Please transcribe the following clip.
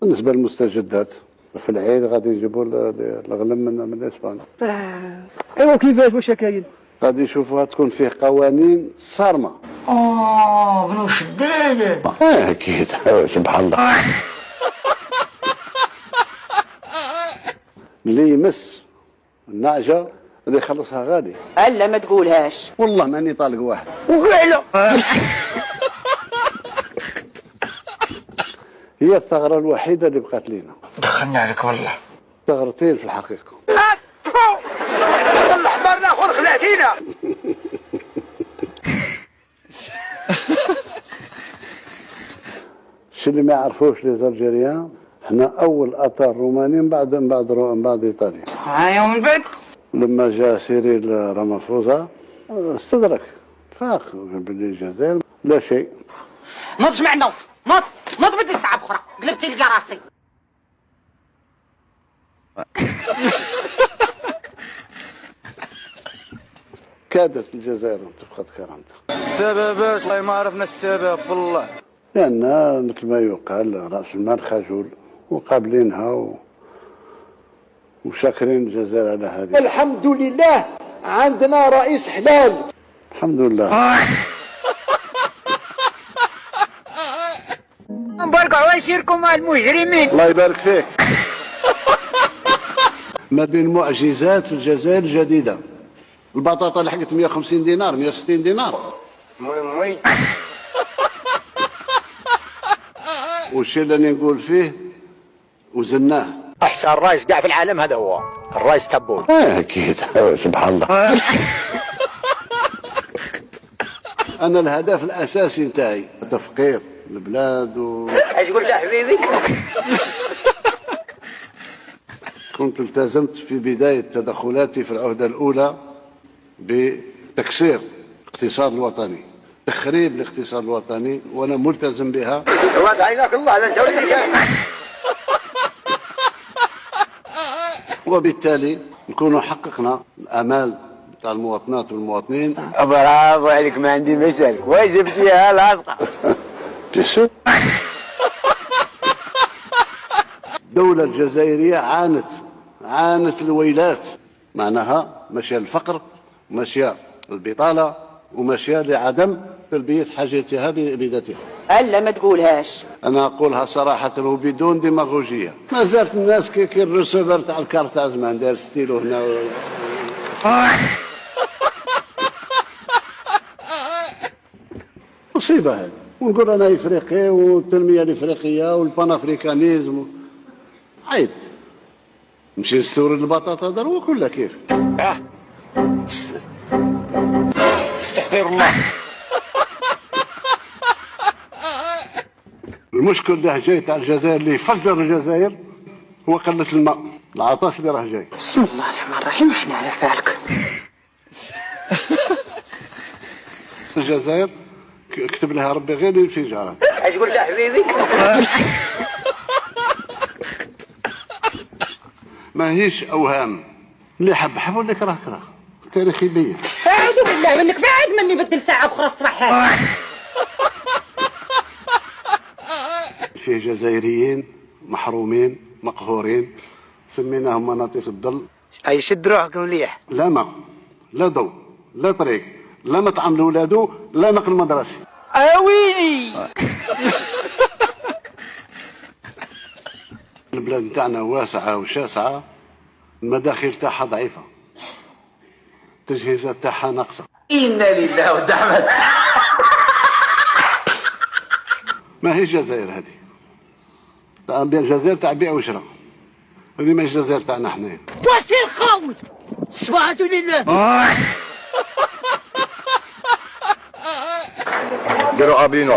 بالنسبة للمستجدات في العيد غادي يجيبوا الغنم من اسبانيا. ايوا كيفاش واش كاين؟ غادي يشوفوها تكون فيه قوانين صارمة. بنو شداد. اكيد سبحان الله. اللي يمس النعجة غادي يخلصها غادي. الا ما تقولهاش. والله ماني طالق واحد. وقعلو. هي الثغرة الوحيدة اللي بقات لينا. دخلني عليك والله. ثغرتين في الحقيقة. الحضر ناخذ خلعتينا. الشيء اللي ما يعرفوش لي زالجيريان، احنا اول اثار روماني من بعد ايطاليا. هاي من بعد. لما جاء سيريل رامافوزا استدرك فاق باللي الجزائر لا شيء. نوض معنا نوض بدي ساعة أخرى قلبتي لي راسي. كادت الجزائر ان تفقد كرامتها. السبب والله ما عرفنا السبب والله. لان مثل ما يقال راس المال خجول وقابلينها وشاكرين الجزائر على هذه. الحمد لله عندنا رئيس حلال. الحمد لله. نبارك عواشركم مع المجرمين. الله يبارك فيك. ما بين معجزات الجزائر الجديدة البطاطا لحقت 150 دينار 160 دينار. والشيء اللي نقول فيه وزناه. احسن رايس قاع في العالم هذا هو الرايس تبون. اكيد سبحان الله. انا الهدف الاساسي نتاعي تفقير البلاد ايش قلت يا حبيبي؟ كنت التزمت في بداية تدخلاتي في العهدة الأولى بتكسير الاقتصاد الوطني، تخريب الاقتصاد الوطني، وأنا ملتزم بها. وادعيناك الله على الجولة. وبالتالي نكون حققنا الآمال بتاع المواطنات والمواطنين. برافو عليك، ما عندي مثال وجبتيها لاصقة. بيسو. الدولة الجزائرية عانت الويلات، معناها ماشية الفقر وماشية البطالة وماشية لعدم تلبية حاجتها بذاتها. الا ما تقولهاش. أنا أقولها صراحة وبدون ديماغوجية. ما زالت الناس كي الريسيفر تاع الكارت تاع زمان داير ستيلو هنا مصيبة هذه. ونقول أنا إفريقي والتنمية الإفريقية والبانافريكانيزم. عيب. نمشي نستورد البطاطا دروك ولا كيف؟ استغفر الله. المشكل اللي جاي تاع الجزائر اللي يفجر الجزائر هو قلة الماء، العطش اللي راه جاي. بسم الله الرحمن الرحيم. احنا على فالك. الجزائر كتب لها ربي غير الانفجارات. ايش قلت يا حبيبي؟ ما هيش اوهام، اللي حب واللي كره. التاريخ يبين. اعوذ بالله منك، بعد مني بدل ساعة أخرى الصباح هذا. فيه جزائريين محرومين مقهورين سميناهم مناطق الظل. اي شد روحك مليح. لا ماء لا ضوء لا طريق لا مطعم لولادو لا نقل مدرسي. ويلي. البلاد نتاعنا واسعة وشاسعة، المداخل تاعها ضعيفة، التجهيزات تاعها ناقصة. انا لله ودعمت. ما هي الجزائر هذه؟ الجزائر تاع بيع وشراء، هذه ما هي الجزائر تاعنا حنايا. واش الخوت سبحان لله. ديروا ابينو.